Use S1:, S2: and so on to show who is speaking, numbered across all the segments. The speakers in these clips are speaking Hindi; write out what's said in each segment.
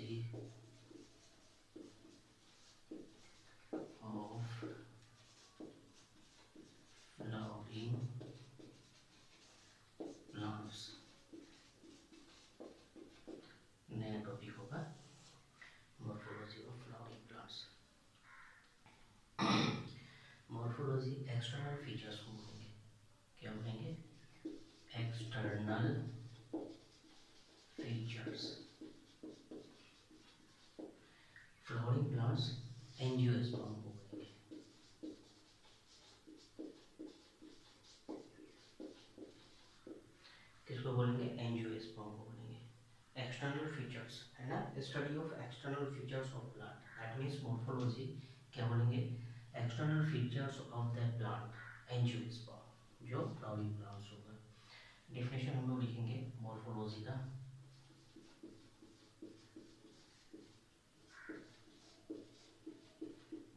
S1: morphology of flowering plants। नया टॉपिक होगा morphology of flowering plants. Morphology external features को बोलेंगे। क्या बोलेंगे? External features flowering plants angiosperm को बोलेंगे। किसको बोलेंगे? एंजियोस्पर्म को बोलेंगे। एक्सटर्नल फीचर्स है ना, study of external features of plant, that means morphology. क्या बोलेंगे? External features of the plant angiosperm, जो फ्लावरिंग प्लांट्स होगा। डेफिनेशन हम लोग लिखेंगे मॉर्फोलॉजी का।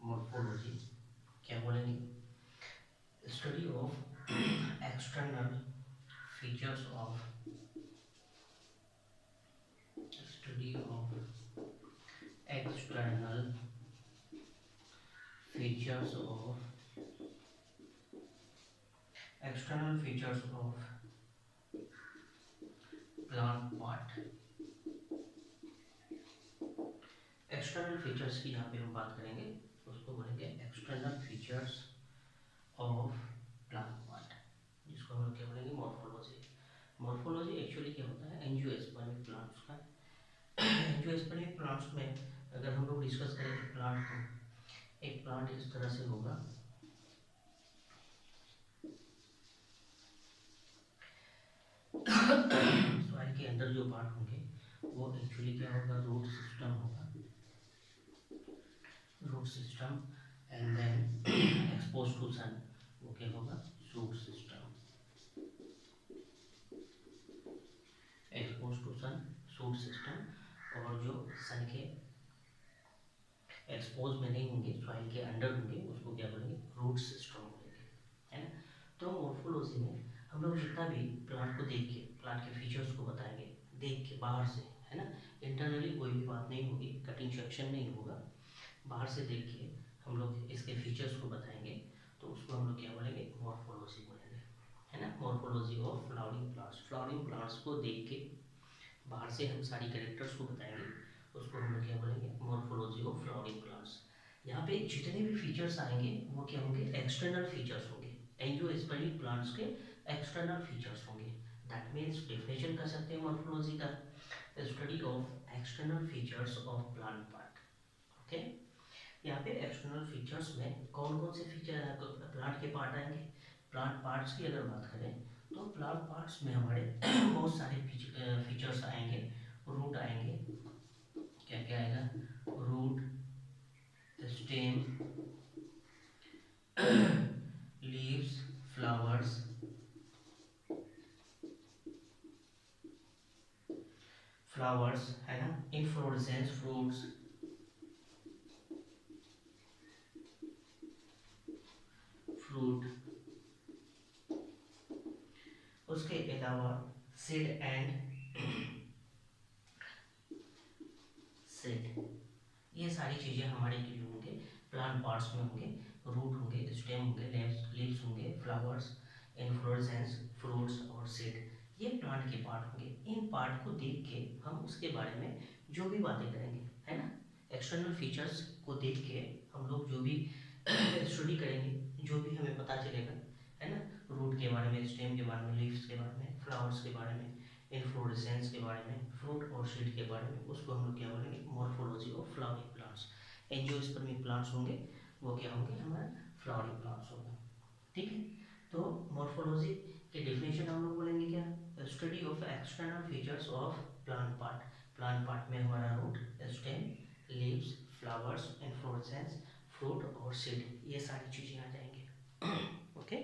S1: मॉर्फोलॉजी क्या बोलेंगे? Study of external features of study of external features of external features of plant part. External features की यहाँ पे हम बात करेंगे, उसको बोलेंगे external features of plant part, जिसको हम लोग क्या बोलेंगे? मॉर्फोलॉजी। मॉर्फोलॉजी एक्चुअली क्या होता है? एंजियोस्पर्मिक प्लांट्स का। एंजियोस्पर्मिक प्लांट्स में अगर हम लोग डिस्कस करें एक प्लांट को, एक प्लांट इस तरह से होगा। सॉइल के अंदर जो पार्ट होंगे वो एक्चुअली क्या होगा? रूट सिस्टम होगा। Root system and then expose to sun, वो क्या होगा? Shoot system. Expose to sun, shoot system. और जो सन के एक्सपोज में नहीं होंगे, सॉइल के अंडर होंगे, उसको क्या बोलेंगे? रूट सिस्टम बोलेंगे, है ना। तो मॉर्फोलॉजी में हम लोग जितना भी प्लांट को देख के, प्लांट के फीचर्स को बताएंगे देख के बाहर से, है ना। इंटरनली कोई भी बात नहीं होगी, कटिंग सेक्शन नहीं होगा, बाहर से देख के हम लोग इसके फीचर्स को बताएंगे, तो उसको हम लोग क्या बोलेंगे? मॉर्फोलॉजी बोलेंगे, है ना। Morphology of flowering plants, flowering plants को देख के बाहर से हम सारी कैरेक्टर्स को बताएंगे, उसको हम लोग क्या बोलेंगे? Morphology of flowering plants. यहाँ पे जितने भी फीचर्स आएंगे वो क्या होंगे? एक्सटर्नल फीचर्स होंगे। एंजियोस्पर्मिक प्लांट्स के एक्सटर्नल फीचर्स होंगे। दैट मीन्स डेफिनेशन कर सकते हैं मॉर्फोलॉजी का, study of external features of plant part. Okay. यहाँ पे एक्सटर्नल फीचर्स में कौन कौन से फीचर प्लांट के पार्ट आएंगे? प्लांट पार्ट्स की अगर बात करें तो प्लांट पार्ट्स में हमारे बहुत सारे फीचर्स आएंगे। रूट आएंगे, क्या क्या आएगा? Root, stem, leaves, flowers, flowers है ना, इनफ्लोरेसेंस, फ्रूट्स, फ्रूट, उसके अलावा सीड एंड सीड, ये सारी चीज़ें हमारे के लिए होंगे, प्लांट पार्ट्स में होंगे। रूट होंगे, स्टेम होंगे, लीव्स होंगे, फ्लावर्स, इन्फ्लोरेसेंस, फ्रूट्स और सीड, ये प्लांट के पार्ट होंगे। इन पार्ट को देख के हम उसके बारे में जो भी बातें करेंगे, है ना, एक्सटर्नल फीचर्स को देख के हम लोग जो भी स्टडी करेंगे, जो भी हमें पता चलेगा, है ना, रूट के बारे में, स्टेम के बारे में, लीव्स के बारे में, फ्लावर्स के बारे में, इन्फ्लोरेसेंस के बारे में, फ्रूट और सीड के बारे में, उसको हम लोग क्या बोलेंगे? Morphology of flowering plants. Angiospermic plants होंगे वो क्या होंगे? हमारा फ्लावरिंग प्लांट्स होगा। ठीक है। तो मॉर्फोलॉजी के डेफिनेशन हम लोग बोलेंगे क्या? Study of external features of plant part. Plant part में हमारा root, stem, leaves, flowers, inflorescence, fruit और सीड, ये सारी चीज़ें आ जाएंगे। ओके।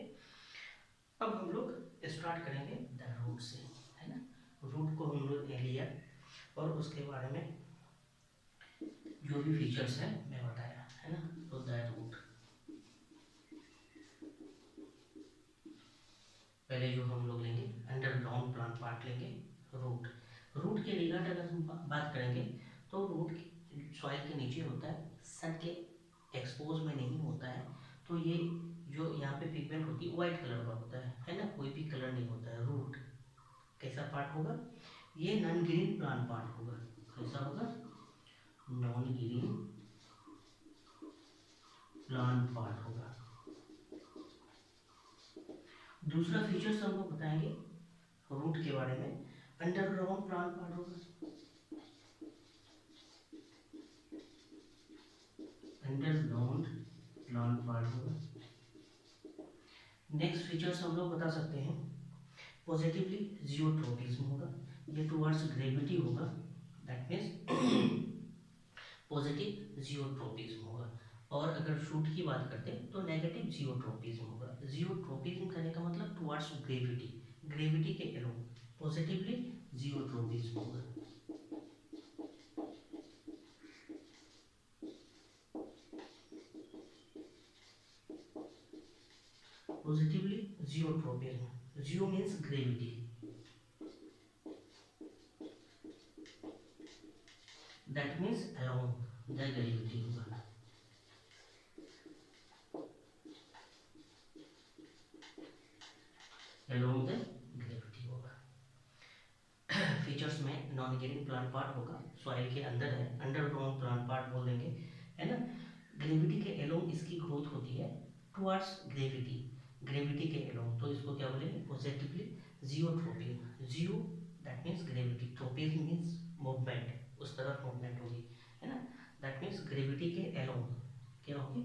S1: अब हम लोग स्टार्ट करेंगे द रूट से, है ना। रूट को हम लोग ले लिया और उसके बारे में जो भी फीचर्स है मैं बताया, है ना। तो द रूट, पहले जो हम लोग लेंगे अंडरग्राउंड प्लांट पार्ट लेंगे, रूट। रूट के रिगार्ड अगर हम बात करेंगे तो रूट सॉइल के नीचे होता है, सन के एक्सपोज में नहीं होता है, तो ये जो यहाँ पे पिगमेंट होती है व्हाइट कलर का होता है ना, कोई भी कलर नहीं होता है। रूट कैसा पार्ट होगा, ये नॉन ग्रीन प्लांट पार्ट होगा। कैसा होगा, नॉन ग्रीन प्लांट पार्ट होगा। दूसरा फीचर्स हमको बताएंगे रूट के बारे में, अंडरग्राउंड प्लांट पार्ट होगा, अंडरग्राउंड प्लांट पार्ट होगा। नेक्स्ट फीचर्स हम लोग बता सकते हैं, पॉजिटिवली जियोट्रोपिज्म होगा, ये टुवर्ड्स ग्रेविटी होगा, दैट मीन्स पॉजिटिव जियोट्रोपिज्म होगा। और अगर शूट की बात करते हैं तो नेगेटिव जियोट्रोपिज्म होगा। जियोट्रोपिज्म करने का मतलब टुवर्ड्स ग्रेविटी, ग्रेविटी के अलोंग, पॉजिटिवली जियोट्रोपिज्म होगा। Positively geotropism, Jio means gravity, that means along the gravity होगा। अलोंग द ग्रेविटी होगा। फीचर्स में नॉन ग्रीन प्लांट पार्ट होगा, सॉइल के अंदर है, अंडरग्राउंड प्लांट पार्ट बोल देंगे, है ना। ग्रेविटी के अलोंग इसकी ग्रोथ होती है, टुवर्ड्स ग्रेविटी, ग्रेविटी के अलोंग, तो इसको क्या बोलेंगे, positively geotropism. Jio that means gravity, tropism means movement, उस तरफ मूवमेंट होगी, है ना। दैट मीन्स ग्रेविटी के अलोंग क्या होगी,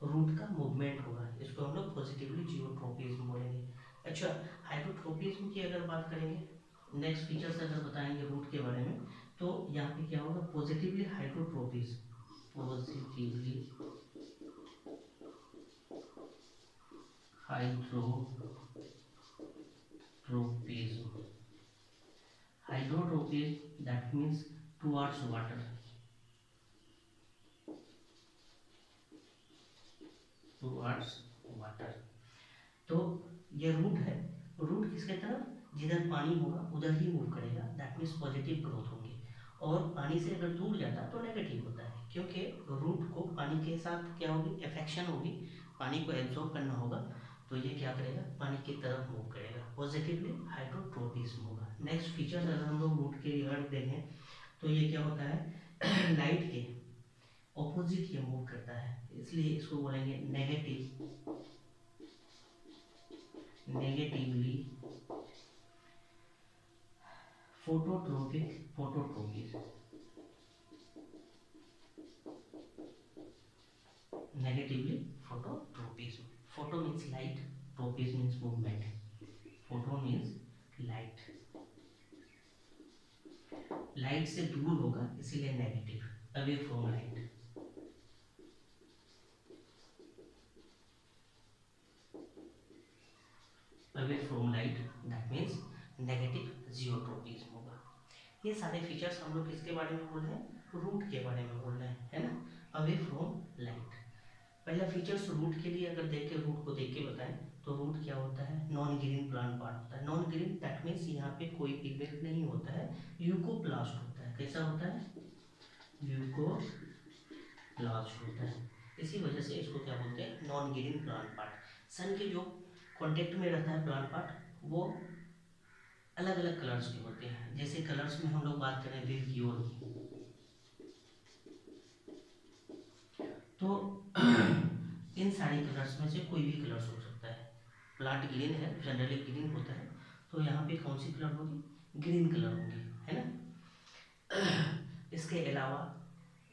S1: रूट का मूवमेंट होगा, इसको हम लोग पॉजिटिवली जियोट्रोपिज्म बोलेंगे। अच्छा, हाइड्रोट्रोपिज्म की अगर बात करेंगे, नेक्स्ट फीचर्स अगर बताएंगे रूट के बारे में, तो यहाँ पे क्या होगा, positively hydrotropism, positively hydrotropism, hydrotropism that means towards water, towards water. तो ये रूट है, रूट किसके तरफ, जिधर पानी होगा उधर ही मूव करेगा, दैट मीन्स पॉजिटिव ग्रोथ होगी। और पानी से अगर दूर जाता तो नेगेटिव होता है, क्योंकि रूट को पानी के साथ क्या होगी, एफेक्शन होगी, पानी को एब्जॉर्ब करना होगा, तो ये क्या करेगा, पानी की तरफ मूव करेगा, पॉजिटिवली हाइड्रोट्रोपिज्म होगा। नेक्स्ट फीचर अगर हम लोग रूट के रिगार्ड देखें तो ये क्या होता है, लाइट के ऑपोजिट ये मूव करता है, इसलिए इसको बोलेंगे negatively phototropic, phototropism, negatively phototropism. Photo means light, tropism means movement, photo means light, light से दूर होगा इसीलिए negative, away from light, away from light, that means negative geotropism होगा। ये सारे फीचर्स हम लोग किसके बारे में बोल रहे हैं, रूट के बारे में बोल रहे हैं, है ना, अवे फ्रॉम लाइट। पहला फीचर्स रूट के लिए अगर देख के रूट को देख के बताएं तो रूट क्या होता है, नॉन ग्रीन प्लांट पार्ट होता है। नॉन ग्रीन दैट मीन्स यहाँ पे कोई पिगमेंट नहीं होता है, ल्यूकोप्लास्ट होता है। कैसा होता है, ल्यूकोप्लास्ट होता है, इसी वजह से इसको क्या बोलते हैं, नॉन ग्रीन प्लांट पार्ट। सन के जो कॉन्टेक्ट में रहता है प्लांट पार्ट, वो अलग अलग कलर्स के होते हैं। जैसे कलर्स में हम लोग बात करें विवग्योर की, तो इन सारी कलर्स में से कोई भी कलर्स हो सकता है। प्लांट ग्रीन है, जनरली ग्रीन होता है, तो यहाँ पे कौन सी कलर होगी, ग्रीन कलर होंगे, है ना। इसके अलावा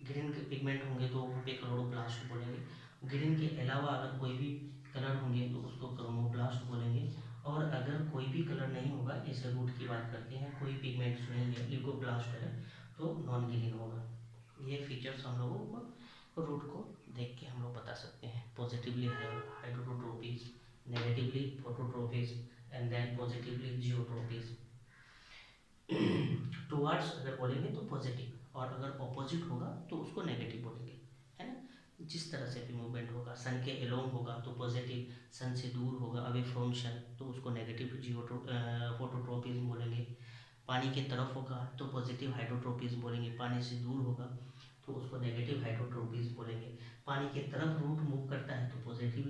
S1: ग्रीन के पिगमेंट होंगे तो वहाँ पे क्लोरोप्लास्ट बोलेंगे। ग्रीन के अलावा अगर कोई भी कलर होंगे तो उसको क्रोमोप्लास्ट बोलेंगे। और अगर कोई भी कलर नहीं होगा, जैसे रूट की बात करते हैं, कोई पिगमेंट्स नहीं है, ल्यूकोप्लास्ट है, तो नॉन ग्रीन होगा। ये फीचर्स हम लोगों को रूट को देख के हम लोग बता सकते हैं, positively hydrotropism, negatively phototropism and then positively geotropism. Towards अगर बोलेंगे तो पॉजिटिव, और अगर ऑपोजिट होगा तो उसको नेगेटिव बोलेंगे, है ना। जिस तरह से भी मूवमेंट होगा, सन के अलोंग होगा तो पॉजिटिव, सन से दूर होगा अवे फ्रॉम सन तो उसको नेगेटिव फोटोट्रोपिज्म बोलेंगे। पानी के तरफ होगा तो पॉजिटिव हाइड्रोट्रोपिज्म बोलेंगे, पानी से दूर होगा तो उसको नेगेटिव हाइड्रोट्रोपिज्म बोलेंगे। पानी के तरफ रूट मूव करता है तो पॉजिटिव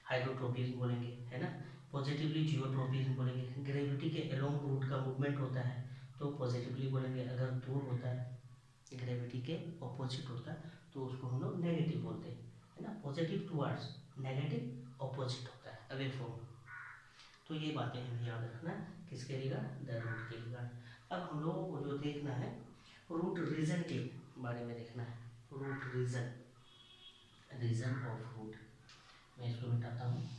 S1: हाइड्रोट्रोपिज्म बोलेंगे, है ना। पॉजिटिवली जियोट्रोपिज्म बोलेंगे। ग्रेविटी के अलोंग रूट का मूवमेंट होता है तो पॉजिटिवली बोलेंगे। अगर दूर होता है, ग्रेविटी के ऑपोजिट होता है तो उसको हम लोग नेगेटिव बोलते हैं, है ना। पॉजिटिव टुवर्ड्स, नेगेटिव ऑपोजिट होता है, अवे फ्रॉम। तो ये बातें हमें याद रखना किसके रिगार्ड, द रूट के रिगार्ड। अब हम लोगों को जो देखना है रूट रीजन के बारे में देखना है। Root region, region of root. मैं इसको मिटाता हूँ।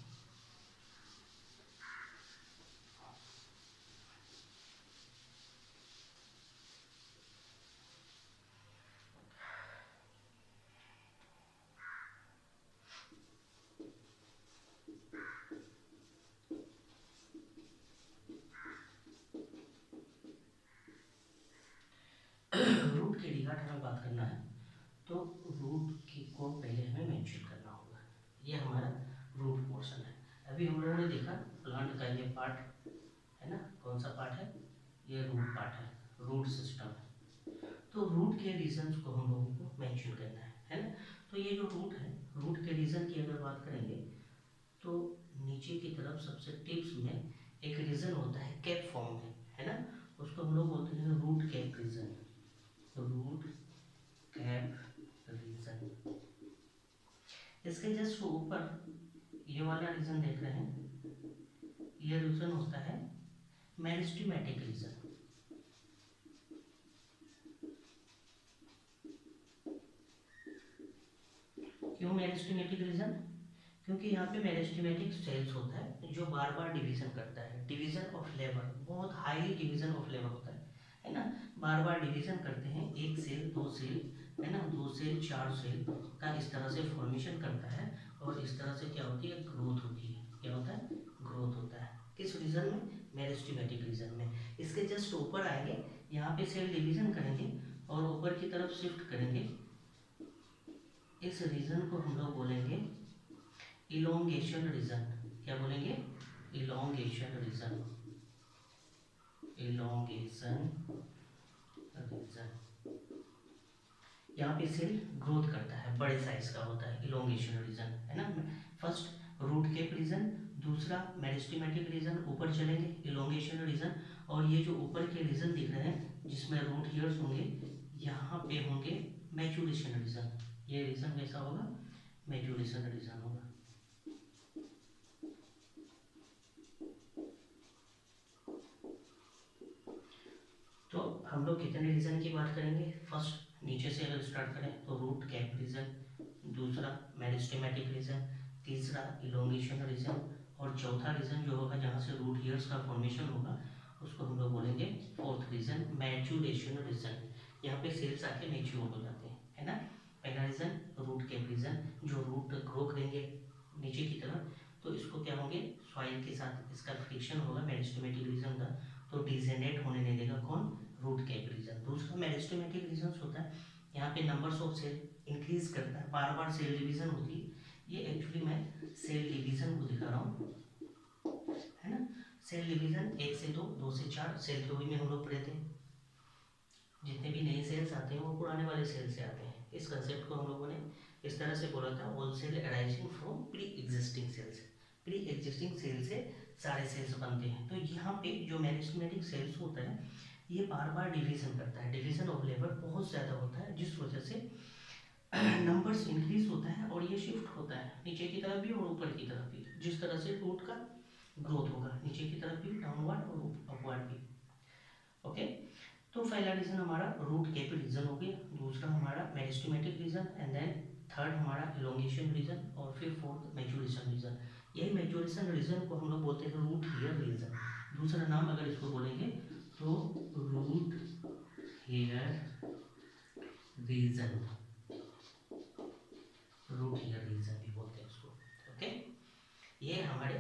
S1: रूट के रिगार्ड हमें बात करना है तो रूट की को पहले हमें मेंशन करना होगा। ये हमारा रूट पोर्शन है। अभी हम लोगों ने देखा प्लांट का ये पार्ट है ना, कौन सा पार्ट है, ये रूट पार्ट है, रूट सिस्टम है। तो रूट के रीजन्स को हम लोगों को मेंशन करना है ना। तो ये जो रूट है, रूट के रीजन की अगर बात करेंगे तो नीचे की तरफ सबसे टिप्स में एक रीजन होता है कैप फॉर्म में, है ना। उसको हम लोग बोलते हैं root cap region, root cap region. इसके जस्ट ऊपर ये वाला रीजन देख रहे हैं, ये रीजन होता है मेरिस्टेमेटिक रीजन। क्यों मेरिस्टेमेटिक रीजन? क्योंकि यहाँ पे मेरिस्टेमेटिक सेल्स होता है जो बार बार डिवीजन करता है, डिवीजन ऑफ लेबर, बहुत हाई डिवीजन ऑफ लेबर होता है ना। बार बार डिवीजन करते हैं, एक सेल, दो सेल, है ना, दो सेल, चार सेल का इस तरह से फॉर्मेशन करता है और इस तरह से क्या होती है, ग्रोथ होती है। क्या होता है, ग्रोथ होता है। किस रीजन में, मेरिस्टेमेटिक रीजन में। इसके जस्ट ऊपर आएंगे, यहाँ पे सेल डिवीजन करेंगे और ऊपर की तरफ शिफ्ट करेंगे। इस रीजन को हम लोग बोलेंगे इलोंगेशन रीजन। क्या बोलेंगे, इलोंगेशन रीजन, इलोंगेशन रीजन। यहाँ पे सेल ग्रोथ करता है, बड़े साइज का होता है, इलोंगेशन रीजन, है ना। फर्स्ट रूट केप रीजन, दूसरा मेरिस्टेमेटिक रीजन, ऊपर चलेंगे इलोंगेशन रीजन। और ये जो ऊपर के रीजन दिख रहे हैं जिसमें रूट हियर्स होंगे, यहाँ पे होंगे मैच्योरेशन रीजन। ये रीजन कैसा होगा, मैच्योरेशन रीजन होगा। तो हम लोग कितने रीजन की बात करेंगे, फर्स्ट नीचे से अगर स्टार्ट करें तो रूट कैप रीजन, दूसरा मेरिस्टेमेटिक रीजन, तीसरा इलोंगेशन रीजन और चौथा रीजन जो होगा जहाँ से रूट हियर्स का फॉर्मेशन होगा उसको हम लोग बोलेंगे फोर्थ रीजन, मैच्योरेशन रीजन। यहाँ पे सेल्स आके मैच्योर हो जाते हैं, है ना। पहला रीजन रूट कैप रीजन, जो रूट ग्रो करेंगे नीचे की तरफ तो इसको क्या होंगे, सॉइल के साथ इसका फ्रिक्शन होगा मेरिस्टेमेटिक रीजन का, तो डिजेनेट होने नहीं देगा। कौन, रूट कैप रीजन। दूसरा मेरिस्टेमेटिक रीजन होता है, यहाँ पे नंबर्स ऑफ सेल इंक्रीज करता है, बार बार सेल डिवीजन होती है। ये एक्चुअली मैं सेल डिवीजन को दिखा रहा हूँ, है ना। सेल डिवीजन 1 से 2, 2 से 4, सेल थ्योरी में हम लोग पढ़े थे। जितने भी नए सेल्स आते हैं वो पुराने वाले सेल से आते हैं। इस कंसेप्ट को हम लोगों ने इस तरह से बोला था, all cell arising from pre existing cells. Pre existing cell से सारे सेल्स बनते हैं। तो यहाँ पे जो मेरिस्टेमेटिक सेल्स होता है ये बार बार डिवीजन करता है, डिवीजन ऑफ लेबर बहुत ज़्यादा होता है जिस वजह से नंबर्स इंक्रीज होता है और ये शिफ्ट होता है नीचे की तरफ भी और ऊपर की तरफ भी, जिस तरह से रूट का ग्रोथ होगा नीचे की तरफ भी, डाउनवर्ड और अपवर्ड भी। ओके। तो पहला रीजन हमारा रूट कैप रीजन हो गया, दूसरा हमारा meristematic region and then third हमारा इलोंगेशन रीजन और फिर फोर्थ मैच्योरेशन रीजन। यही मैच्योरेशन रीजन को हम लोग बोलते हैं रूट हियर रीजन। दूसरा नाम अगर इसको बोलेंगे तो root hair region, root hair region भी बोलते हैं इसको। ओके। ये हमारे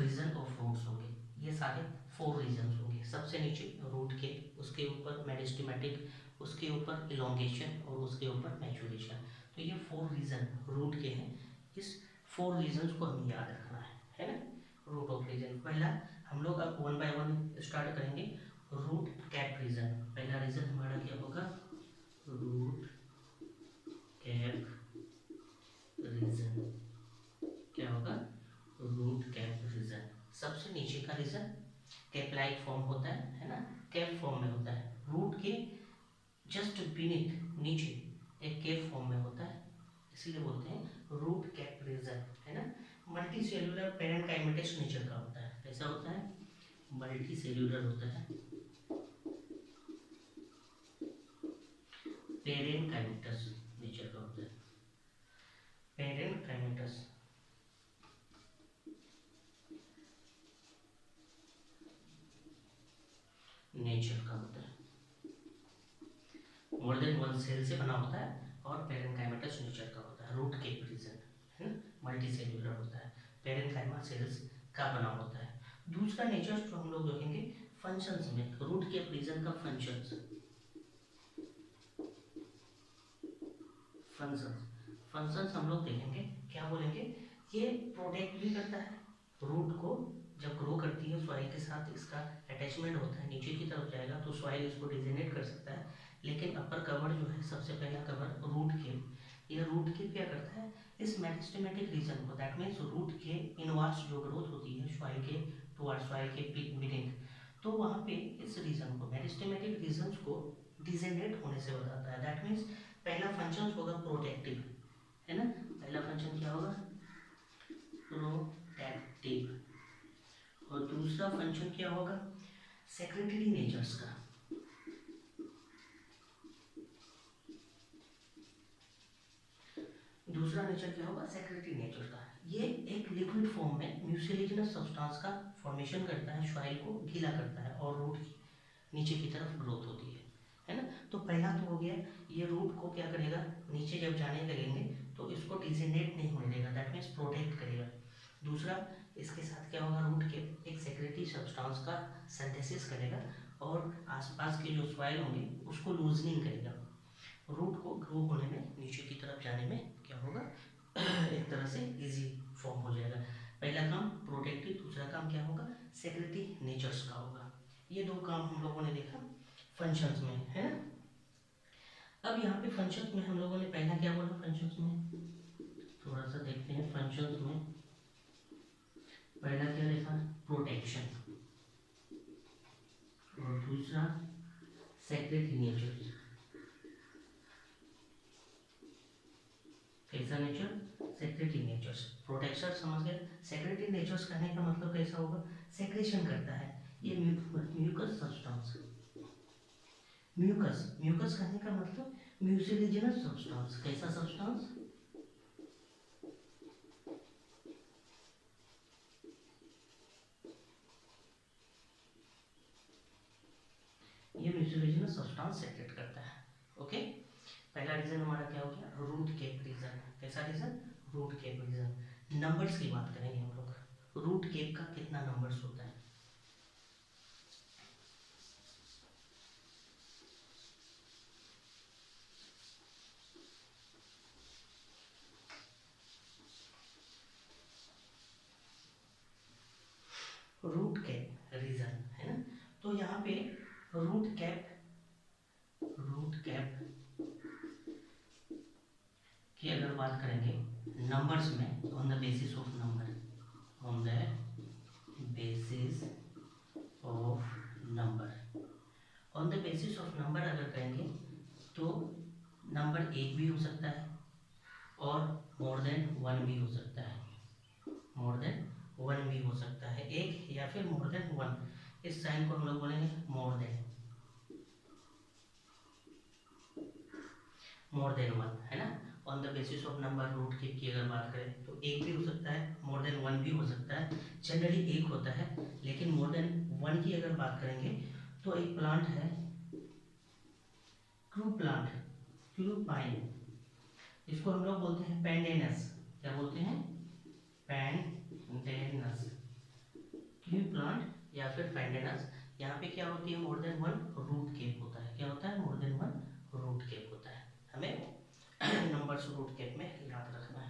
S1: रीजन ऑफ रूट्स होंगे। ये सारे 4 रीजन होंगे। सबसे नीचे रूट के, उसके ऊपर मेरिस्टेमेटिक, उसके ऊपर इलोंगेशन और उसके ऊपर मैच्योरेशन। तो ये 4 रीजन रूट के हैं। इस 4 रीजन को हमें याद रखना है ना। रूट ऑफ रीजन पहला हम लोग अब 1 बाय 1 स्टार्ट करेंगे। रूट कैप रीजन, पहला रीजन हमारा क्या होगा, रूट कैप रीजन, क्या होगा, रूट कैप रीजन। सबसे नीचे का रीजन कैप लाइक फॉर्म होता है ना, कैप फॉर्म में होता है, रूट के जस्ट बीनीथ, नीचे एक कैप फॉर्म में होता है, इसीलिए बोलते हैं रूट कैप रीजन, है ना। मल्टी सेल्यूलर पेरेनकाइमेटिक्स नेचर का होता है, कैसा होता है, मल्टी सेल्यूलर होता है, पेरेनकाइमेटस नेचर का होता है, पेरेनकाइमेटस नेचर का होता है, मोर देन वन सेल से बना होता है, और पेरेनकाइमेटस नेचर का होता है, रूट केप रीजन, है ना, मल्टी सेल्यूलर होता है, पेरेनकाइमा सेल्स का बना होता है। दूसरा नेचर जो हम लोग देखेंगे फंक्शंस में, रूट केप रीजन का फंक्शंस, फंक्शंस हम लोग देखेंगे, क्या बोलेंगे, ये प्रोटेक्ट भी करता है रूट को, जब ग्रो करती है सॉइल के साथ इसका अटैचमेंट होता है, नीचे की तरफ जाएगा तो सॉइल इसको डिजेनेट कर सकता है, लेकिन अपर कवर जो है, सबसे पहला कवर रूट केप, ये रूट केप क्या करता है, इस मेरिस्टेमेटिक रीजन को, दैट मीन्स रूट के इनवर्ड्स जो ग्रोथ होती है सॉइल के टुवर्ड्स सॉइल के बीनीथ, तो वहाँ पे इस रीजन को, मेरिस्टेमेटिक रीजन को डिजेनेट होने से बताता है, दैट मीन्स पहला फंक्शन होगा प्रोटेक्टिव, है ना, पहला फंक्शन क्या होगा, प्रोटेक्टिव, और दूसरा फंक्शन क्या होगा, सेक्रेटरी नेचर्स का, दूसरा नेचर क्या होगा, सेक्रेटरी नेचर का, ये एक लिक्विड फॉर्म में म्यूसिलेजिनस सब्सटेंस का फॉर्मेशन करता है, सॉइल को गीला करता है, और रूट की नीचे की तरफ ग्रोथ होती है ना। तो पहला तो हो गया, ये रूट को क्या करेगा, नीचे जब जाने लगेंगे तो इसको डिजेनेट नहीं होने देगा, दैट मीन्स प्रोटेक्ट करेगा। दूसरा, इसके साथ क्या होगा, रूट के एक सेक्रेटरी सब्सटेंस का सिंथेसिस करेगा, और आसपास के जो सॉइल होंगे उसको लूजनिंग करेगा, रूट को ग्रो होने में, नीचे की तरफ जाने में क्या होगा, एक तरह से इजी फॉर्म हो जाएगा। पहला काम प्रोटेक्टिव, दूसरा काम क्या होगा, सेक्रेटरी नेचर्स का होगा। ये दो काम हम लोगों ने देखा फंक्शंस में, है ना। अब यहाँ पे फंक्शंस में हम लोगों ने पहला क्या बोला, फंक्शंस में थोड़ा सा देखते हैं, फंक्शंस में पहला क्या देखा, प्रोटेक्शन, और दूसरा सेक्रेटरी नेचर्स, कैसा नेचर, सेक्रेटरी नेचर्स, प्रोटेक्शन समझ गए, सेक्रेटरी नेचर्स कहने का मतलब कैसा होगा, सेक्रेशन करता है, ये म्यूकस सब्सटेंस, म्यूकस, म्यूकस कहने का मतलब म्यूसिलिजिनस सब्सटेंस, कैसा सब्सटेंस, ये म्यूसिलिजिनस सब्सटेंस सेक्रेट करता है, ओके। पहला रीजन हमारा क्या हो गया, रूट केप रीजन, कैसा region, root cap region. Numbers की बात करेंगे हम लोग, रूट केप का कितना नंबर्स होता है, रूट कैप रीजन, है ना। तो यहाँ पे रूट कैप, रूट कैप की अगर बात करेंगे नंबर्स में, on the basis of number, on the basis of number, on the basis of number अगर कहेंगे तो नंबर एक भी हो सकता है, और मोर देन वन भी हो सकता है, मोर देन वन भी हो सकता है, एक या फिर मोर देन वन, इस साइन को हम लोग बोलेंगे more than, more than one, है ना। On the basis of number root की अगर बात करें तो एक भी हो सकता है, मोर देन वन भी हो सकता है, जनरली एक होता है, लेकिन मोर देन वन की अगर बात करेंगे तो एक प्लांट है क्रू प्लांट, क्रू पाइन, इसको हम लोग बोलते हैं पेंडेनस, क्या बोलते हैं, पेंडेनस, क्रू प्लांट या फिर पेंडेनस। यहाँ पे क्या होती है, more than one root cap होता है, क्या होता है, more than one root cap होता है, हमें नंबर्स रूट केप में याद रखना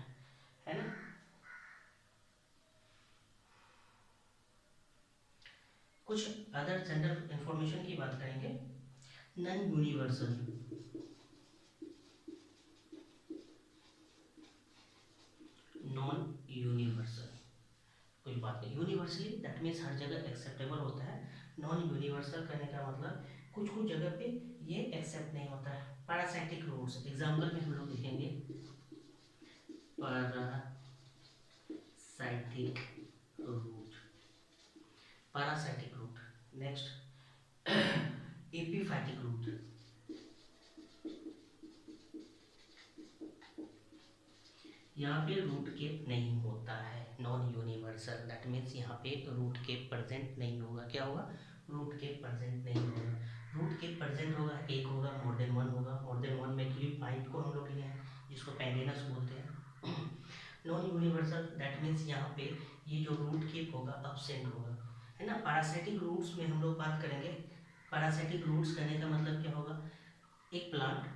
S1: है ना। कुछ अदर जनरल इंफॉर्मेशन की बात करेंगे, नॉन यूनिवर्सल, नॉन यूनिवर्सल कोई बात नहीं, यूनिवर्सली दैट मीन्स हर जगह एक्सेप्टेबल होता है, नॉन यूनिवर्सल करने का मतलब कुछ कुछ जगह पे ये एक्सेप्ट नहीं होता है। पैरासाइटिक रूट्स एग्जाम्पल में हम लोग लिखेंगे parasitic root, parasitic root. Next epiphytic root, यहाँ पे रूट केप नहीं होता है, नॉन यूनिवर्सल दैट मीन्स यहाँ पे रूट केप प्रेजेंट नहीं होगा। क्या होगा? रूट केप प्रेजेंट नहीं होगा। रूट केप प्रेजेंट होगा, एक होगा, मोर देन वन होगा। मोर देन वन में एक्चुअली पॉइंट को हम लोग लिए हैं जिसको पेंडेनस बोलते हैं। नॉन यूनिवर्सल दैट मीन्स यहाँ पे ये जो रूट केप होगा अब्सेंट होगा, है ना। पैरासाइटिक रूट्स में हम लोग बात करेंगे, पैरासाइटिक रूट्स करने का मतलब क्या होगा? एक प्लांट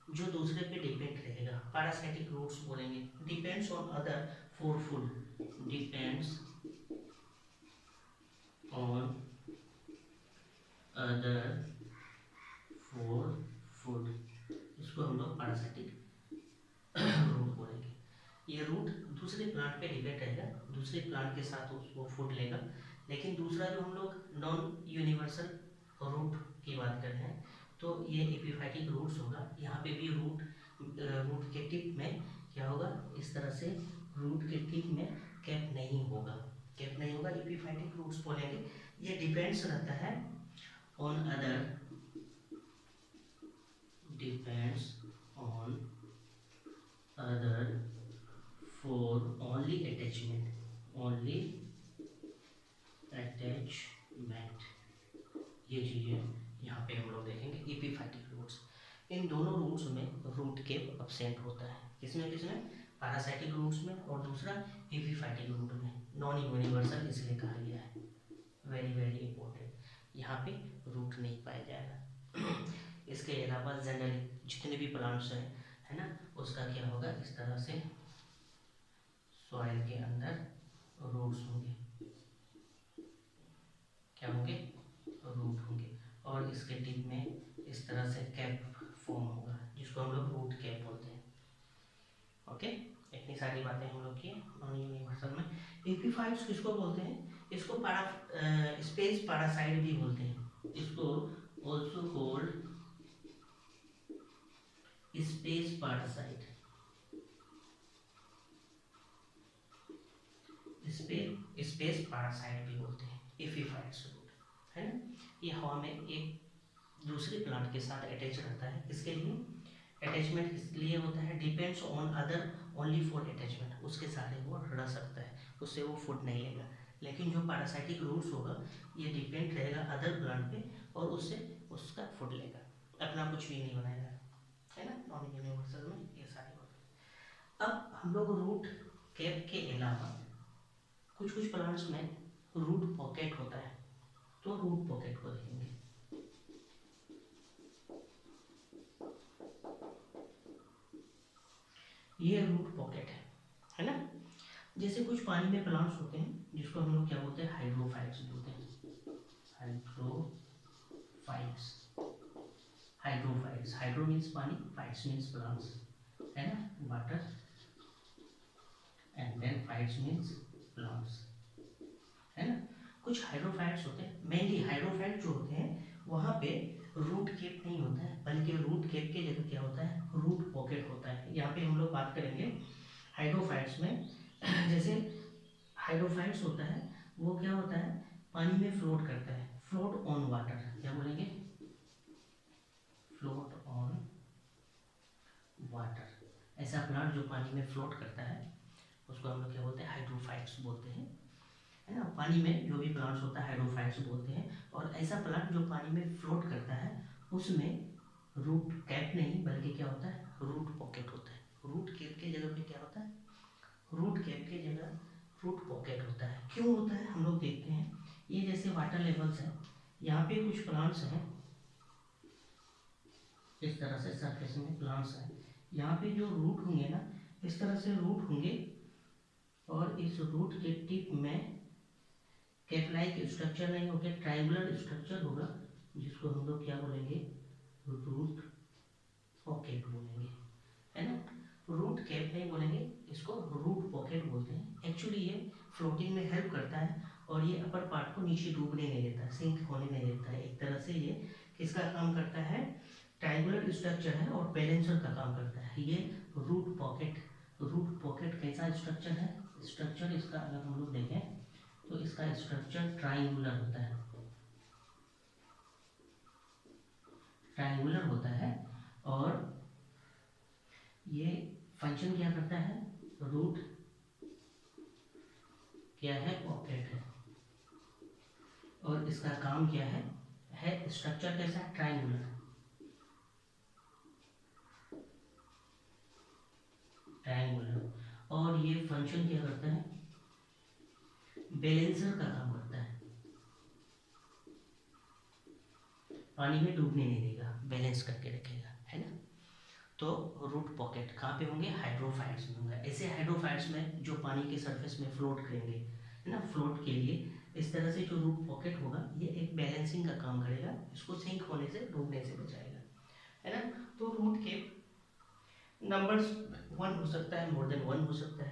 S1: जो दूसरे पे डिपेंड रहेगा, पैरासाइटिक रूट्स बोलेंगे। Depends on other for food, depends on other for food, इसको हम लोग पैरासाइटिक रूट बोलेंगे। ये रूट दूसरे प्लांट पे डिपेंड रहेगा, दूसरे प्लांट के साथ उसको फूड लेगा। लेकिन दूसरा जो हम लोग नॉन यूनिवर्सल रूट की बात कर रहे हैं, तो ये एपिफाइटिक रूट्स होगा। यहाँ पे भी रूट के टिप में क्या होगा? इस तरह से रूट के टिप में कैप नहीं होगा, कैप नहीं होगा, एपिफाइटिक रूट्स बोलेंगे। ये डिपेंड्स रहता है on other, depends on other for only attachment, only attachment, ये चीज़ें यहाँ पे हम लोग देखेंगे एपिफाइटिक रूट्स। इन दोनों रूट्स में रूट केप अब्सेंट होता है, किसमें किसमें? पैरासाइटिक रूट्स में और दूसरा एपिफाइटिक रूट में। नॉन यूनिवर्सल इसलिए कहा गया है, वेरी वेरी इंपॉर्टेंट, यहाँ पे रूट नहीं पाया जाएगा। इसके अलावा जनरली जितने भी प्लांट्स हैं, है ना, उसका क्या होगा? इस तरह से सॉइल के अंदर रूट्स होंगे, क्या होंगे? रूट होंगे, और इसके टिप में इस तरह से कैप फॉर्म होगा जिसको हम लोग रूट कैप बोलते हैं। ओके, इतनी सारी बातें हम लोग की नॉन यूनिवर्सल में। एपीफाइट्स किसको बोलते हैं? इसको स्पेस पैरासाइट भी बोलते हैं, इसको also called space parasite, space parasite भी बोलते हैं एपीफाइट्स को, है ना। ये हवा में एक दूसरे प्लांट के साथ अटैच रहता है, इसके लिए अटैचमेंट इसलिए होता है, depends on other only for attachment, उसके सहारे वो रह सकता है, उससे वो फूड नहीं लेगा। लेकिन जो पैरासाइटिक रूट्स होगा ये डिपेंड रहेगा अदर प्लांट पे और उससे उसका फूड लेगा, अपना कुछ भी नहीं बनाएगा, है ना। नॉन यूनिवर्सल में ये सारी बात। अब हम लोग रूट कैप के अलावा कुछ कुछ प्लांट्स में रूट पॉकेट होता है, तो रूट पॉकेट को देखेंगे। ये रूट पॉकेट है ना। जैसे कुछ पानी में प्लांट्स होते हैं जिसको हम लोग क्या बोलते हैं? हाइड्रोफाइट्स बोलते हैं, हाइड्रोफाइट्स, हाइड्रोफाइट्स, हाइड्रो मीन्स पानी, फाइट्स मीन्स प्लांट्स, है ना, water, and then phytes means plants, है ना। कुछ हाइड्रोफाइट्स होते हैं, मेनली हाइड्रोफाइट जो होते हैं वहाँ पे रूट केप नहीं होता है, बल्कि रूट केप के जगह क्या होता है? रूट पॉकेट होता है। यहाँ पे हम लोग बात करेंगे हाइड्रोफाइट्स में। जैसे हाइड्रोफाइट्स होता है वो क्या होता है? पानी में फ्लोट करता है, फ्लोट ऑन वाटर, क्या बोलेंगे? Float on water. ऐसा प्लांट जो पानी में फ्लोट करता है उसको हम लोग क्या बोलते हैं? हाइड्रोफाइट्स बोलते हैं, है ना। पानी में जो भी प्लांट्स होता है हाइड्रोफाइट्स बोलते हैं। और ऐसा प्लांट जो पानी में फ्लोट करता है उसमें रूट कैप नहीं बल्कि क्या होता है? रूट पॉकेट होता है। रूट कैप के जगह पे क्या होता है? रूट कैप के जगह रूट पॉकेट होता है। क्यों होता है हम लोग देखते हैं। ये जैसे वाटर लेवल्स हैं, यहाँ पे कुछ प्लांट्स हैं, इस तरह से सरफेस में प्लांट्स हैं, यहाँ पे जो रूट होंगे ना इस तरह से रूट होंगे और इस रूट के टिप में कैप लाइक स्ट्रक्चर नहीं होगा, ट्रायंगुलर स्ट्रक्चर होगा, जिसको हम लोग क्या बोलेंगे, रूट पॉकेट बोलेंगे, है ना। रूट कैप नहीं बोलेंगे, इसको रूट पॉकेट बोलते हैं। एक्चुअली ये फ्लोटिंग में हेल्प करता है और ये अपर पार्ट को नीचे डूबने नहीं देता, सिंक होने नहीं देता है। एक तरह से ये किसका काम करता है, ट्रायंगुलर स्ट्रक्चर है और बैलेंसर का काम करता है ये रूट पॉकेट। रूट पॉकेट कैसा स्ट्रक्चर है, स्ट्रक्चर इसका अगर हम लोग देखें तो इसका स्ट्रक्चर ट्रायंगुलर होता है, ट्रायंगुलर होता है। और ये फंक्शन क्या करता है, रूट क्या है, पॉकेट है। और इसका काम क्या है स्ट्रक्चर कैसा, ट्रायंगुलर, ट्रायंगुलर। और ये फंक्शन क्या करता है, बैलेंसर का काम करता है, पानी में डूबने नहीं देगा, बैलेंस करके रखेगा, है ना। तो रूट पॉकेट कहाँ पे होंगे, हाइड्रोफाइट्स में होंगे। ऐसे हाइड्रोफाइट्स में जो पानी के सरफेस में फ्लोट करेंगे, है ना, फ्लोट के लिए इस तरह से जो रूट पॉकेट होगा ये एक बैलेंसिंग का काम करेगा, इसको सिंक होने से, डूबने से बचाएगा, है ना। तो रूट के नंबर्स वन हो सकता है, मोर देन वन हो सकता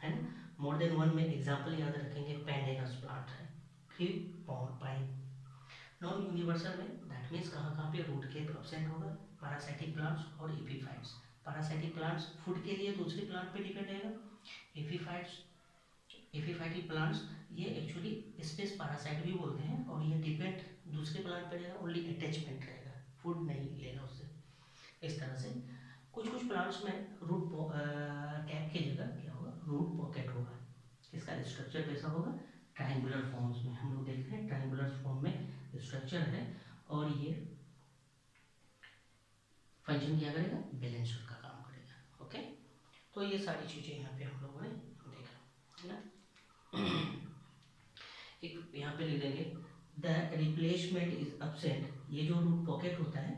S1: है ना। मोर देन वन में एग्जाम्पल याद रखेंगे, पेंडेनस प्लांट है, फिर पाइन। नॉन यूनिवर्सल में दैट मीन्स कहाँ कहाँ पे रूट केप एब्सेंट होगा, पैरासाइटिक प्लांट्स और एपीफाइट्स। पैरासाइटिक प्लांट्स फूड के लिए दूसरे प्लांट पे डिपेंड रहेगा। एपीफाइट्स, एपीफाइटिक प्लांट्स ये एक्चुअली स्पेस पैरासाइट भी बोलते हैं और ये डिपेंड दूसरे प्लांट पे रहेगा, ओनली अटैचमेंट रहेगा, फूड नहीं लेगा उससे। इस तरह से कुछ कुछ प्लांट्स में रूट कैप की जगह क्या होगा, रूट पॉकेट होगा। इसका स्ट्रक्चर कैसा होगा, ट्रायंगुलर फॉर्म्स में। हम लोग देख रहे हैं ट्रायंगुलर फॉर्म में स्ट्रक्चर है और ये फंक्शन क्या करेगा, बैलेंसर का काम करेगा। ओके, तो ये सारी चीज़ें यहाँ पे हम लोगों ने देखा, है ना। एक यहाँ पे लिख देंगे, द रिप्लेसमेंट इज एब्सेंट। ये जो रूट पॉकेट होता है,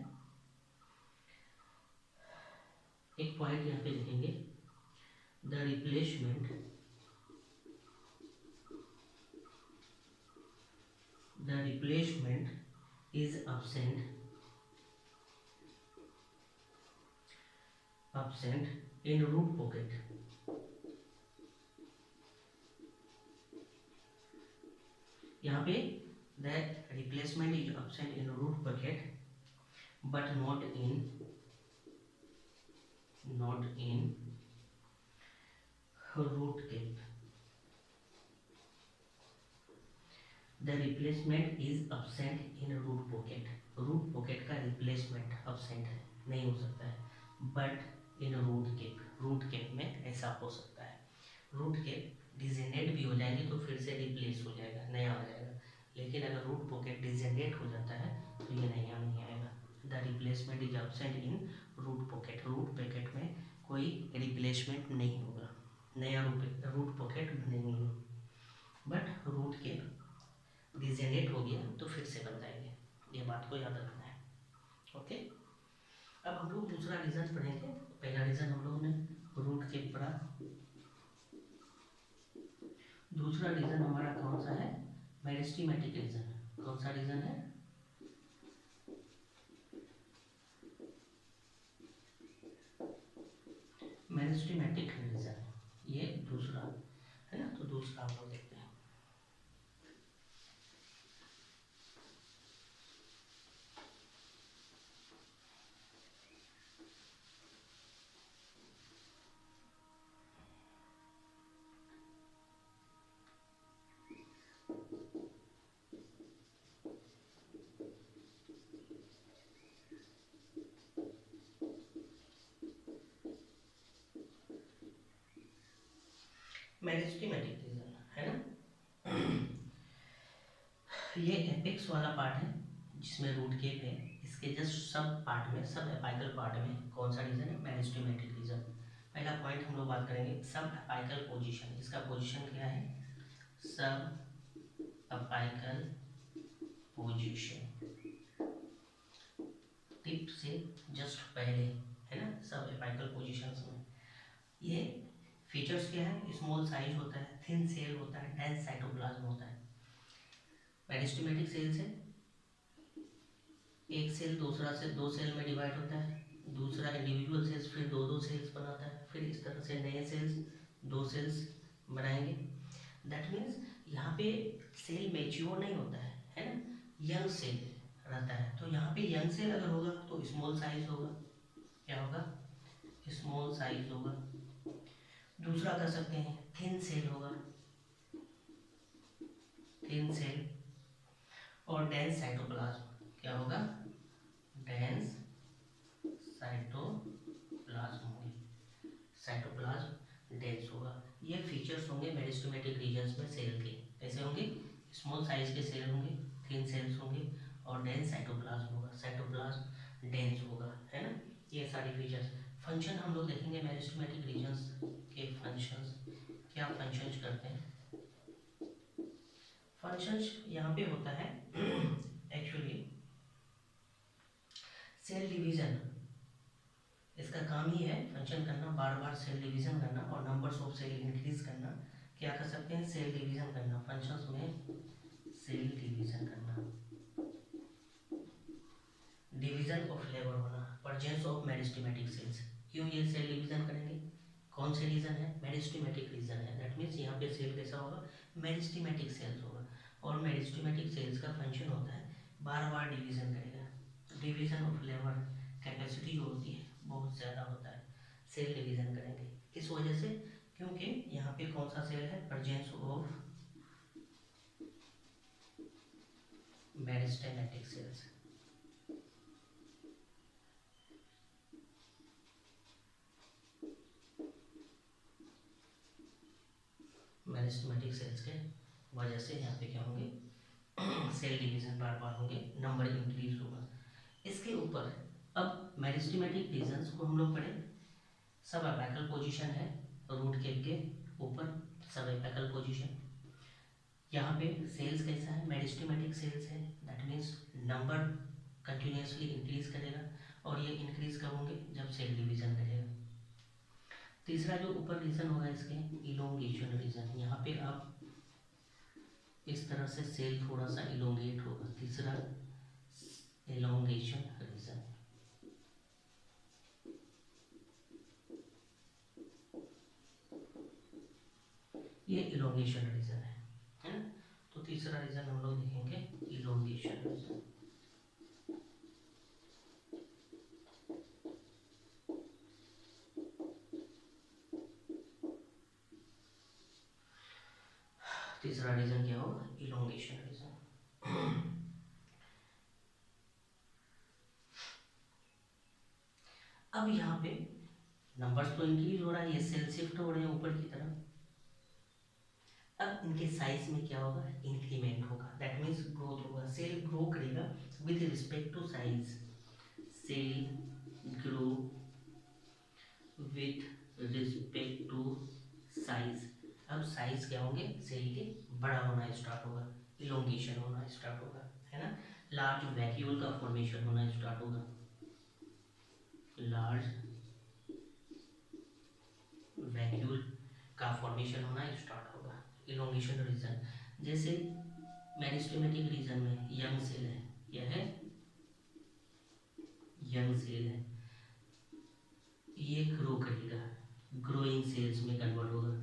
S1: एक पॉइंट यहाँ पे लिखेंगे, the replacement, the replacement is absent in root pocket. यहाँ पे the replacement is absent in root pocket but not in root cap. The replacement is absent in root pocket. root pocket का replacement absent है, नहीं हो सकता है, but in root cap, root cap में ऐसा हो सकता है। रूट कैप डिजेनेट भी हो जाएंगे तो फिर से रिप्लेस हो जाएगा, नया आ जाएगा। लेकिन अगर रूट पॉकेट डिजेनेट हो जाता है तो ये नया नहीं आएगा। The replacement is absent in root pocket. Root pocket में कोई रिप्लेसमेंट नहीं होगा, नया रूट पॉकेट बनेंगे, बट रूट कैप डिजेनेट हो गया तो फिर से बन जाएंगे। ये बात को याद रखना है। ओके, अब हम लोग दूसरा रीजन पढ़ेंगे। पहला रीजन हम लोगों ने रूट कैप पढ़ा, दूसरा रीजन हमारा कौन सा है, मेरिस्टेमेटिक रीजन। कौन सा रीजन है, मेरिस्टेमेटिक रीजन, ये दूसरा है ना। तो दूसरा हम लोग देखते हैं। मेरिस्टेमेटिक रीजन है ना, ये एपेक्स वाला पार्ट है जिसमें रूट केप है। इसके जस्ट सब पार्ट में, सब एपाइकल पार्ट में कौन सा रीजन है, मेरिस्टेमेटिक रीजन। पहला पॉइंट हम लोग बात करेंगे, सब एपाइकल पोजीशन। इसका पोजीशन क्या है, सब एपाइकल पोजीशन, टिप से जस्ट पहले, है ना, सब एपाइकल पोजीशंस में। ये फीचर्स क्या है, स्मॉल साइज होता है, थिन सेल होता है, डेंस साइटोप्लाज्म होता है। मेरिस्टेमेटिक सेल्स है, एक सेल दूसरा से दो सेल में डिवाइड होता है, दूसरा इंडिविजुअल सेल्स फिर दो दो सेल्स बनाता है, फिर इस तरह से नए सेल्स दो सेल्स बनाएंगे। दैट मीन्स यहाँ पे सेल मैच्योर नहीं होता है ना, यंग सेल रहता है। तो यहाँ पे यंग सेल अगर होगा तो स्मॉल साइज होगा, क्या होगा, स्मॉल साइज होगा। दूसरा कर सकते हैं थिन सेल होगा, थिन सेल। और डेंस साइटोप्लाज्म क्या होगा, डेंस साइटोप्लाज्म होंगे, साइटोप्लाज्म डेंस होगा। ये फीचर्स होंगे मेरिस्टेमेटिक रीजन्स में सेल के, कैसे होंगे, स्मॉल साइज के सेल होंगे, थिन सेल्स होंगे और डेंस साइटोप्लाज्म होगा, साइटोप्लाज्म डेंस होगा, है ना। ये सारी फीचर्स। फंक्शन हम लोग देखेंगे मेरिस्टेमेटिक रीजन्स के फंक्शंस, क्या फंक्शंस करते हैं। फंक्शंस यहाँ पे होता है एक्चुअली सेल डिवीजन, इसका काम ही है फंक्शन करना, बार बार सेल डिवीजन करना और नंबर्स ऑफ सेल इंक्रीज करना। क्या कर सकते हैं, सेल डिवीजन करना, फंक्शंस में सेल डिवीजन करना, डिवीजन ऑफ लेबर होना, प्रेजेंस ऑफ मेरिस्टेमेटिक सेल्स। क्यों ये सेल डिवीजन करेंगे, कौन से रीजन है, मेरिस्टेमेटिक रीजन है। दैट मीन्स यहाँ पे सेल कैसा होगा, मेरिस्टेमेटिक सेल्स होगा। और मेरिस्टेमेटिक सेल्स का फंक्शन होता है बार बार डिवीजन करेगा, डिवीजन ऑफ लेबर कैपेसिटी जो होती है बहुत ज़्यादा होता है, सेल डिवीजन करेंगे। किस वजह से, क्योंकि यहाँ पे कौन सा सेल है, presence of meristematic cells. Meristematic cells के वजह से यहाँ पे क्या होंगे, सेल डिवीजन बार बार होंगे, नंबर इंक्रीज होगा। इसके ऊपर अब मेरिस्टेमेटिक रीजन्स को हम लोग पढ़े, सब एपिकल पोजीशन है रूट केप के ऊपर, सब एपिकल पोजीशन। यहाँ पे सेल्स कैसा है, मेरिस्टेमेटिक सेल्स है, that means number continuously increase करेगा। और ये इंक्रीज कब होंगे, जब सेल डिवीजन करेगा। तीसरा जो ऊपर रीजन होगा इसके, इलोंगेशन रीजन। यहाँ पे आप इस तरह से सेल थोड़ा सा इलोंगेट होगा, तीसरा इलोंगेशन रीजन। ये इलोंगेशन रीजन है ना। तो तीसरा रीजन हम लोग देखेंगे इलोंगेशन रीजन। तीसरा रीजन क्या होगा, इलोंगेशन रीजन। अब यहाँ पे नंबर्स तो इंक्रीज हो रहा है, ये सेल शिफ्ट हो रहे हैं ऊपर की तरफ। अब इनके साइज में क्या होगा, इंक्रीमेंट होगा, दैट मीन्स ग्रोथ होगा, सेल ग्रो करेगा with respect to size, cell grow with respect to size. अब साइज क्या होंगे, सेल के बड़ा होना स्टार्ट होगा, इलोंगेशन होना स्टार्ट होगा, है ना। लार्ज वैक्यूल का फॉर्मेशन होना स्टार्ट होगा, लार्ज वैक्यूल का फॉर्मेशन होना स्टार्ट होगा, इलोंगेशन रीजन। जैसे मेरिस्टेमेटिक रीजन में यंग सेल है, यह है यंग सेल है, ये ग्रो करेगा, ग्रोइंग सेल्स में कन्वर्ट होगा।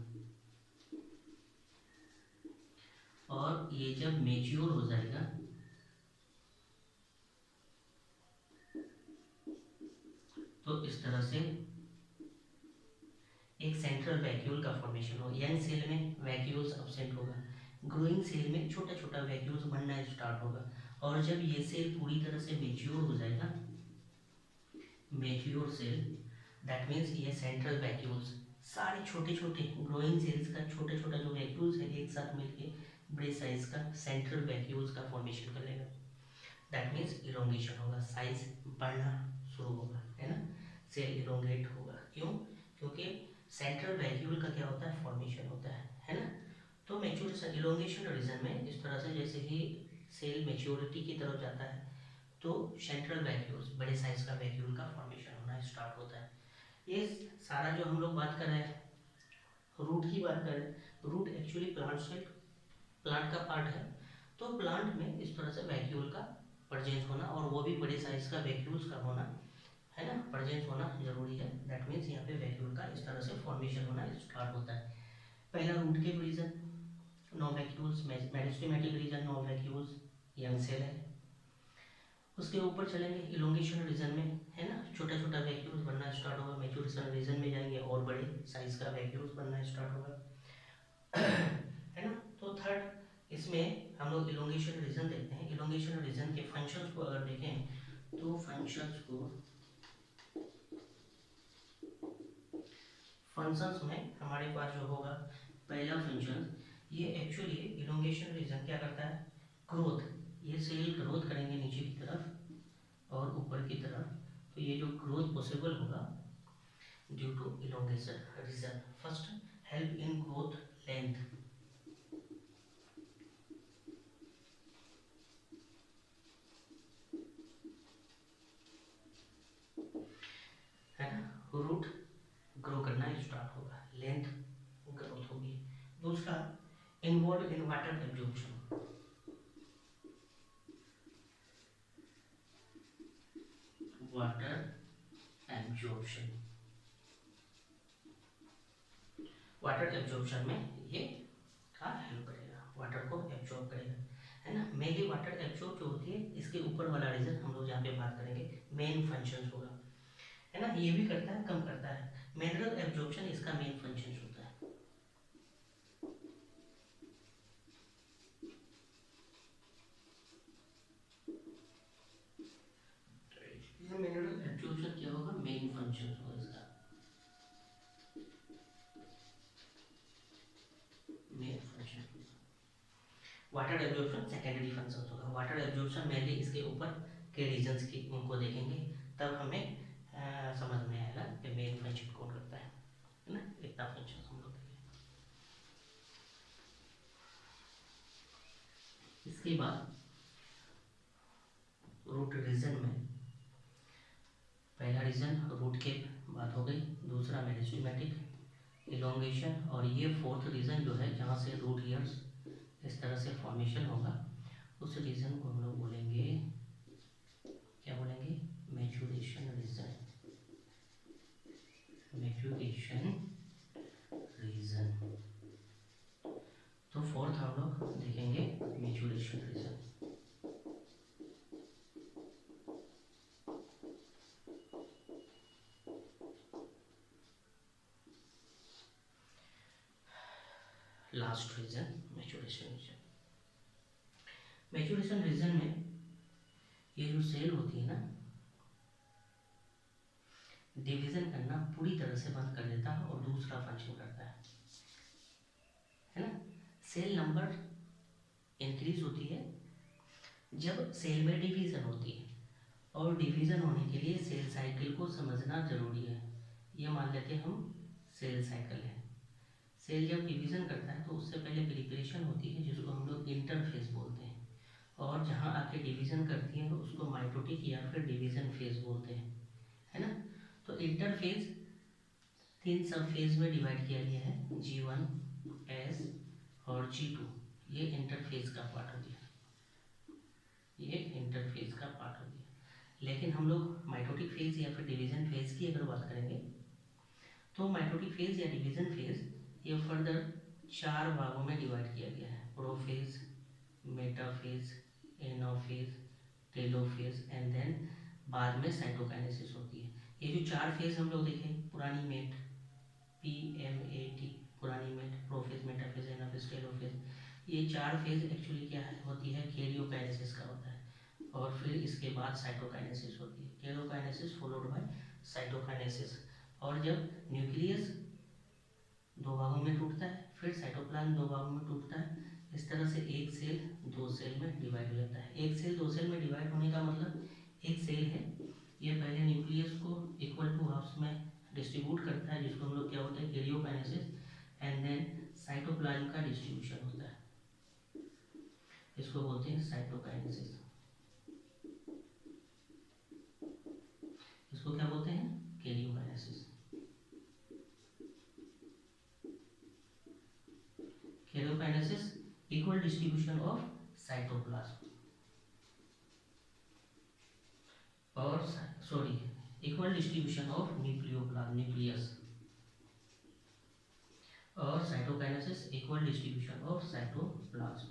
S1: और ये जब मेच्योर हो जाएगा तो इस तरह से एक सेंट्रल वैक्यूल का फॉर्मेशन होगा। यंग सेल में वैक्यूल्स अब्सेंट होगा, ग्रोइंग सेल में छोटा छोटा वैक्यूल्स बनना स्टार्ट होगा। और जब ये सेल पूरी तरह से मेच्योर हो जाएगा, मेच्योर सेल, दैट मीन्स ये सेंट्रल वैक्यूल्स सारे छोटे छोटे ग्रोइंग सेल्स का छोटा छोटा जो वैक्यूल्स है एक साथ मिलके बड़े साइज का सेंट्रल वैक्यूल्स का फॉर्मेशन कर लेगा, दैट मीन्स इलोंगेशन होगा, साइज बढ़ना शुरू होगा, है ना। सेल इलोंगेट होगा, क्यों, क्योंकि सेंट्रल वैक्यूल का क्या होता है, फॉर्मेशन होता है ना। तो मेच्योर इलोंगेशन रीजन में इस तरह से जैसे ही सेल मेच्योरिटी की तरफ जाता है तो सेंट्रल वैक्यूल्स बड़े साइज का वैक्यूल का फॉर्मेशन होना स्टार्ट होता है। ये सारा जो हम लोग बात कर रहे हैं, रूट की बात कर रहे हैं, root actually plant cell, plant का पार्ट है। तो प्लांट में इस तरह से वैक्यूल का प्रेजेंस होना, और वो भी बड़े साइज का वैक्यूल्स का होना, है ना, प्रेजेंस होना जरूरी है। दैट मीन्स यहाँ पे वैक्यूल का इस तरह से फॉर्मेशन होना स्टार्ट होता है। पहला root cap region, no vacuoles, meristematic region, no vacuoles, young cell है। उसके ऊपर चलेंगे इलोंगेशन रीजन में, है ना, छोटा छोटा वैक्यूल्स बनना स्टार्ट होगा। मैच्योरेशन रीजन में जाएंगे और बड़े साइज का वैक्यूल्स बनना स्टार्ट होगा, है ना। तो थर्ड इसमें हम लोग इलोंगेशन रीजन देखते हैं। इलोंगेशन रीजन के फंक्शंस को अगर देखें तो फंक्शंस में हमारे पास जो होगा पहला फंक्शन, ये एक्चुअली इलोंगेशन रीजन क्या करता है, ग्रोथ, ये सेल ग्रोथ करेंगे नीचे की तरफ और ऊपर की तरफ, तो ये जो ग्रोथ पॉसिबल होगा due to elongation region. First, help in growth length, है ना, रूट ग्रो करना स्टार्ट होगा, लेंथ ग्रोथ होगी। दूसरा, involve in water absorption, water absorption, water absorption में ये का हेल्प करेगा, वाटर को एब्जॉर्ब करेगा, है ना। मेनली वाटर एब्जॉर्ब जो होती है, इसके ऊपर वाला रीजन हम लोग यहाँ पे बात करेंगे, मेन फंक्शन होगा, है ना। ये भी करता है, कम करता है, मिनरल एब्जॉर्प्शन इसका मेन फंक्शन होता है। ये मिनरल एब्जॉर्प्शन क्या होगा, मेन फंक्शन होगा इसका, main function. Water absorption secondary function होगा। वाटर एब्जॉर्प्शन मेनली इसके ऊपर के रीजन्स की उनको देखेंगे, तब हमें समझ में आएगा कि मेन फंक्शन कौन करता है ना। इतना फंक्शन हम लोग देखेंगे। इसके बाद रूट रीजन में पहला रीजन रूट के बात हो गई, दूसरा मेरिस्टेमेटिक इलोंगेशन, और ये फोर्थ रीजन जो है जहाँ से रूट ईयर्स इस तरह से फॉर्मेशन होगा, उस रीजन को हम लोग बोलेंगे, क्या बोलेंगे, मैच्योरेशन रीजन, मैच्योरेशन रीजन। तो फोर्थ हम लोग देखेंगे maturation region. Last region maturation region. Maturation region में ये जो सेल होती है ना, डिवीजन करना पूरी तरह से बंद कर देता है और दूसरा फंक्शन करता है ना। सेल नंबर इंक्रीज होती है जब सेल में डिवीजन होती है, और डिवीजन होने के लिए सेल साइकिल को समझना जरूरी है। ये मान लेते हैं हम सेल साइकिल है। सेल जब डिवीजन करता है तो उससे पहले प्रिपरेशन होती है जिसको हम लोग इंटरफेज बोलते हैं, और जहाँ आके डिवीजन करती है उसको माइटोटिक या फिर डिवीजन फेज बोलते हैं, है ना। तो इंटरफेज तीन सब फेज में डिवाइड किया गया है, G1, S और G2, ये इंटरफेज का पार्ट हो गया, ये इंटरफेज का पार्ट हो गया। लेकिन हम लोग माइटोटिक फेज या फिर डिवीजन फेज की अगर बात करेंगे तो माइटोटिक फेज या डिवीजन फेज ये फर्दर चार भागों में डिवाइड किया गया है, prophase, metaphase, anaphase, telophase and then बाद में साइटोकाइनेसिस होती है। ये जो चार फेज हम लोग देखे, पुरानी मेट, PMAT, पुरानी मेट, प्रोफेज, मेटाफेज, एनाफेज, टेलोफेज, ये चार फेज एक्चुअली क्या है होती है, कैरियोकाइनेसिस का होता है, और फिर इसके बाद साइटोकाइनेसिस होती है, कैरियोकाइनेसिस फॉलोड बाय साइटोकाइनेसिस। और जब न्यूक्लियस दो भागों में टूटता है, फिर साइटोप्लाज्म दो भागों में टूटता है, इस तरह से एक सेल दो सेल में डिवाइड हो जाता है। एक सेल दो सेल में डिवाइड होने का मतलब, एक सेल है ये पहले न्यूक्लियस को इक्वल टू हाफ्स में डिस्ट्रीब्यूट करता है, जिसको हम लोग क्या होता है, कैरियोकाइनेसिस, एंड देन साइटोप्लाज्म का डिस्ट्रीब्यूशन होता है, इसको बोलते हैं साइटोकाइनेसिस। इसको क्या बोलते हैं, karyokinesis. Karyokinesis equal distribution of cytoplasm और sorry equal distribution of nucleus और cytokinesis equal distribution of cytoplasm,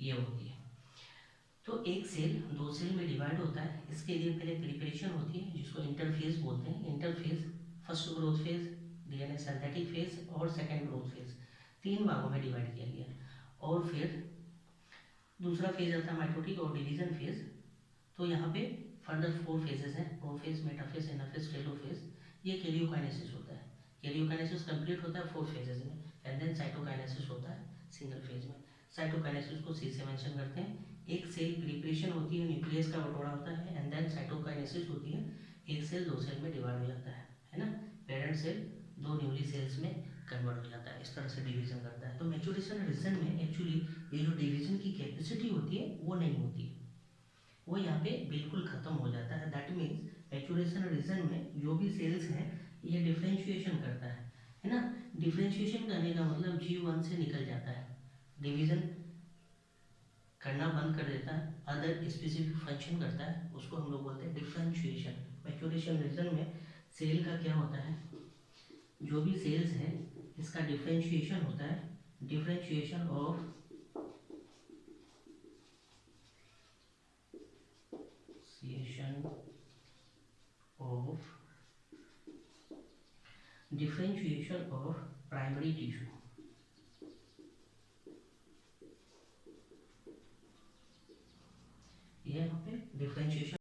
S1: ये होती है। तो एक सेल दो सेल में डिवाइड होता है, इसके लिए पहले प्रिपरेशन होती है जिसको इंटरफेज बोलते हैं। Interphase, first growth phase, DNA synthetic phase और सेकेंड ग्रोथ फेज, तीन भागों में डिवाइड किया गया। और फिर दूसरा फेज आता है माइटोटिक और डिवीजन फेज। तो यहाँ पे फर्दर 4 फेजेस हैं, प्रोफेज, मेटाफेज, एनाफेज, टेलोफेज। ये कैरियोकाइनेसिस होता है। कैरियोकाइनेसिस कंप्लीट होता है 4 फेजेस में, एंड देन साइटोकाइनेसिस होता है सिंगल फेज में। साइटोकाइनेसिस को सी से मेंशन करते हैं। एक सेल प्रिपरेशन होती है, न्यूक्लियस का बटोरा होता है, एंड देन साइटोकाइनेसिस होती है, एक सेल दो सेल में डिवाइड हो जाता है ना। पेरेंट सेल दो न्यूली सेल्स में कन्वर्ट हो जाता है, इस तरह से डिवीजन करता है। तो मैच्योरेशन रीजन में एक्चुअली ये जो डिवीजन की कैपेसिटी होती है वो नहीं होती है, वो यहाँ पे बिल्कुल खत्म हो जाता है। दैट मीन्स मैच्योरेशन रीजन में जो भी सेल्स हैं ये डिफ्रेंशिएशन करता है ना। डिफ्रेंशिएशन करने का मतलब G1 से निकल जाता है, डिवीजन करना बंद कर देता है, अदर स्पेसिफिक फंक्शन करता है, उसको हम लोग बोलते हैं डिफ्रेंशिएशन। मैच्योरेशन रीजन में सेल का क्या होता है, जो भी सेल्स है इसका डिफ्रेंशिएशन होता है, differentiation of differentiation of primary tissue, ये यहाँ पे डिफरेंशिएशन